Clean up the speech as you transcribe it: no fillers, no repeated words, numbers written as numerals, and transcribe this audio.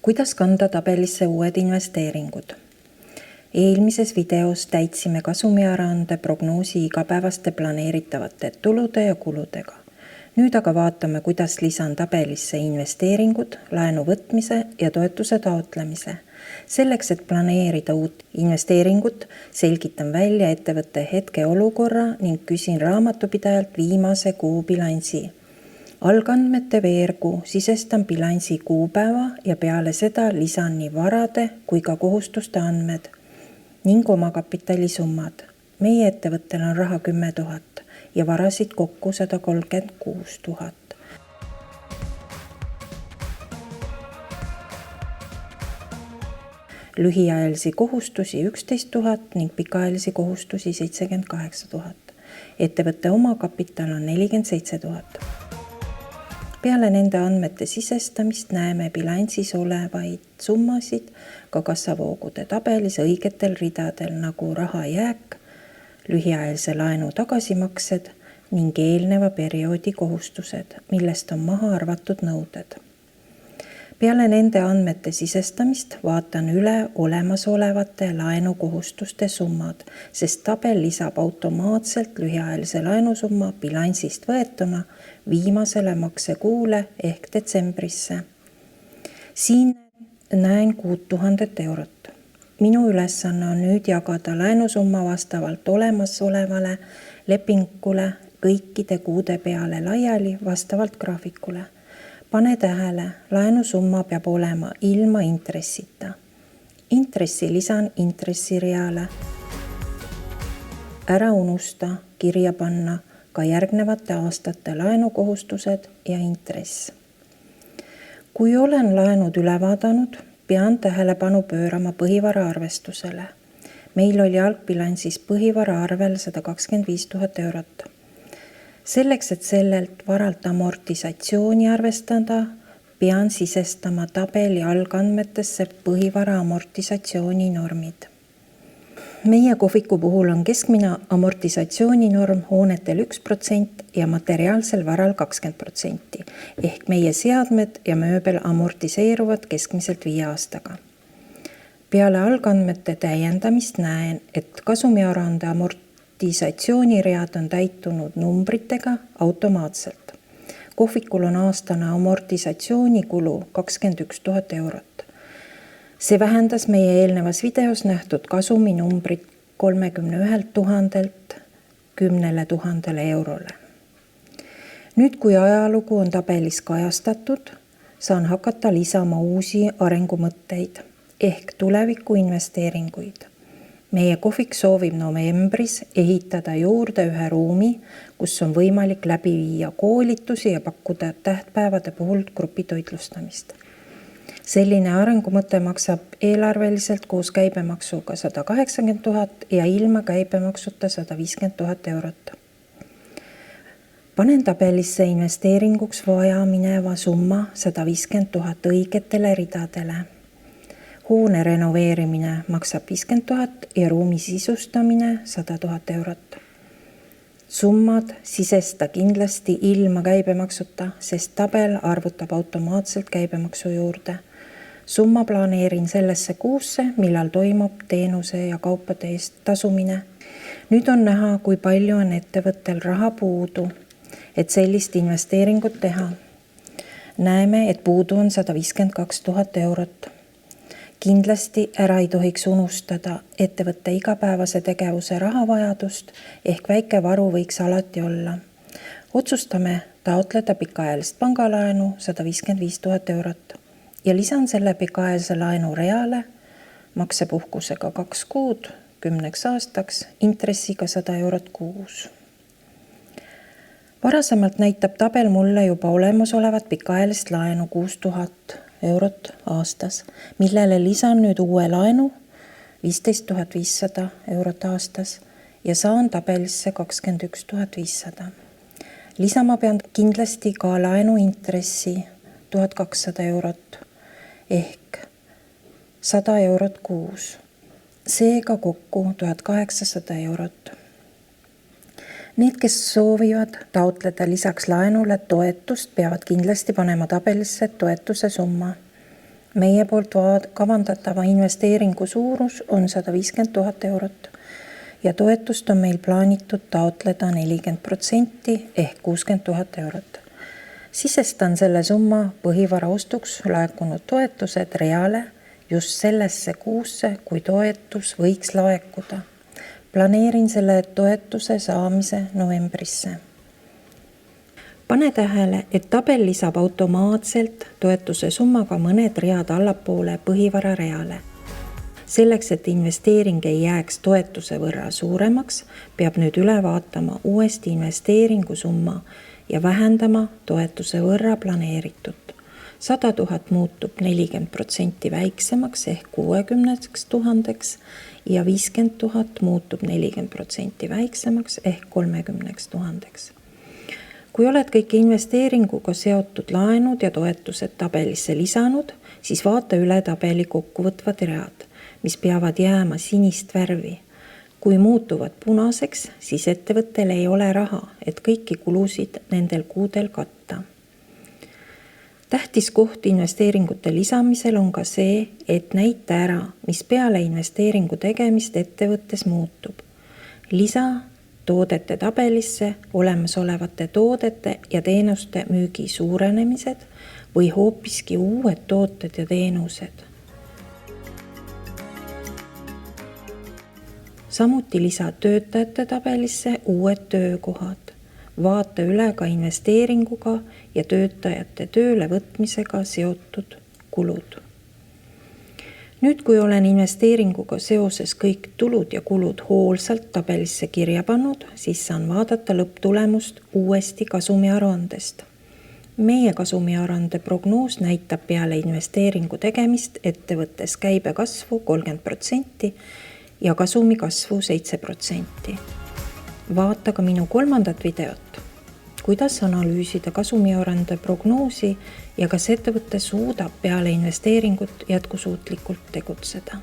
Kuidas kanda tabelisse uued investeeringud? Eelmises videos täitsime kasumiaruande prognoosi igapäevaste planeeritavate tulude ja kuludega. Nüüd aga vaatame, kuidas lisan tabelisse investeeringud, laenu võtmise ja toetuse taotlemise. Selleks, et planeerida uut investeeringut, selgitan välja ettevõtte hetkeolukorra ning küsin raamatupidajalt viimase kuu bilansi. Algandmete veergu sisestan bilansi kuupäeva ja peale seda lisan nii varade kui ka kohustuste andmed ning omakapitali summad. Meie ettevõttel on raha 10 000 ja varasid kokku 136 000. Lühiajalisi kohustusi 11 000 ning pikaajalisi kohustusi 78 000. Ettevõtte omakapital on 47 000. Peale nende andmete sisestamist näeme bilansis olevaid summasid ka kassavoogude tabelis õigetel ridadel nagu raha jääk, lühiajalise laenu tagasimaksed ning eelneva perioodi kohustused, millest on maha arvatud nõuded. Peale nende andmete sisestamist vaatan üle olemasolevate laenukohustuste summad, sest tabel lisab automaatselt lühiajalise laenusumma bilansist võetuna viimasele maksekuule ehk detsembrisse. Siin näen 6000 eurot. Minu ülesanne on nüüd jagada laenusumma vastavalt olemasolevale lepingule kõikide kuude peale laiali vastavalt graafikule. Pane tähele, laenusumma peab olema ilma intressita. Intressi lisan intressireale. Ära unusta kirja panna ka järgnevate aastate laenukohustused ja intress. Kui olen laenud üle vaadanud, pean tähelepanu pöörama põhivara arvestusele. Meil oli algbilansis põhivara arvel 125 000 eurot. Selleks, et sellelt varalt amortisatsiooni arvestada, pean sisestama tabeli algandmetesse põhivara amortisatsiooni normid. Meie kohviku puhul on keskmine amortisatsiooninorm hoonetel 1% ja materiaalsel varal 20%, ehk meie seadmed ja mööbel amortiseeruvad keskmiselt 5 aastaga. Peale algandmete täiendamist näen, et kasumiaruande amortisatsiooniread on täitunud numbritega automaatselt. Kohvikul on aastane amortisatsioonikulu 21 000 eurot. See vähendas meie eelnevas videos nähtud kasumi numbrit 31 000 10 000 eurole. Nüüd, kui ajalugu on tabelis kajastatud, saan hakata lisama uusi arengumõtteid ehk tuleviku investeeringuid. Meie kohvik soovib novembris ehitada juurde ühe ruumi, kus on võimalik läbi viia koolitusi ja pakkuda tähtpäevade puhul grupitoitlustamist. Selline arengumõte maksab eelarveliselt koos käibemaksuga 180 000 ja ilma käibemaksuta 150 000 eurot. Panen tabelisse investeeringuks vaja mineva summa 150 000 õigetele ridadele. Hoone renoveerimine maksab 50 000 ja ruumi sisustamine 100 000 eurot. Summad sisesta kindlasti ilma käibemaksuta, sest tabel arvutab automaatselt käibemaksu juurde. Summa planeerin sellesse kuusse, millal toimub teenuse ja kaupade eest tasumine. Nüüd on näha, kui palju on ettevõttel raha puudu, et sellist investeeringut teha. Näeme, et puudu on 152 000 eurot. Kindlasti ära ei tohiks unustada ettevõtte igapäevase tegevuse rahavajadust ehk väike varu võiks alati olla. Otsustame taotleda pikaajalist pangalaenu 155 000 eurot ja lisan selle pikaajalise laenu reale maksepuhkusega 2 kuud 10 aastaks intressiga 100 eurot kuus. Varasemalt näitab tabel mulle juba olemasolevat pikaajalist laenu 6000 eurot aastas, millele lisan nüüd uue laenu 15 500 eurot aastas ja saan tabelisse 21 500. Lisama pean kindlasti ka laenu intressi 1200 eurot ehk 100 eurot kuus. Seega kokku 1800 eurot. Need, kes soovivad taotleda lisaks laenule toetust, peavad kindlasti panema tabelisse toetuse summa. Meie poolt kavandatava investeeringu suurus on 150 000 eurot ja toetust on meil plaanitud taotleda 40% ehk 60 000 eurot. Sisestan selle summa põhivara ostuks laekunud toetused reale just sellesse kuusse, kui toetus võiks laekuda. Planeerin selle toetuse saamise novembrisse. Pane tähele, et tabel lisab automaatselt toetuse summaga mõned read allapoole põhivara reale. Selleks, et investeering ei jääks toetuse võrra suuremaks, peab nüüd üle vaatama uuesti investeeringu summa ja vähendama toetuse võrra planeeritut. 100 000 muutub 40% väiksemaks ehk 60 000 ja 50 000 muutub 40% väiksemaks ehk 30 000. Kui oled kõik investeeringuga seotud laenud ja toetused tabelisse lisanud, siis vaata üle tabeli kokkuvõtvad read, mis peavad jääma sinist värvi. Kui muutuvad punaseks, siis ettevõttel ei ole raha, et kõiki kulusid nendel kuudel katta. Tähtis koht investeeringute lisamisel on ka see, et näita ära, mis peale investeeringu tegemist ettevõttes muutub. Lisa toodete tabelisse olemasolevate toodete ja teenuste müügi suurenemised või hoopiski uued tooted ja teenused. Samuti lisa töötajate tabelisse uued töökohad. Vaata üle ka investeeringuga ja töötajate tööle võtmisega seotud kulud. Nüüd, kui olen investeeringuga seoses kõik tulud ja kulud hoolsalt tabelisse kirja pannud, siis saan vaadata lõpptulemust uuesti kasumiaruandest. Meie kasumiaruande prognoos näitab peale investeeringu tegemist ettevõttes käibe kasvu 30% ja kasumi kasvu 7%. Vaata ka minu 3. videot, kuidas analüüsida kasumiaruande prognoosi ja kas ettevõte suudab peale investeeringut jätkusuutlikult tegutseda.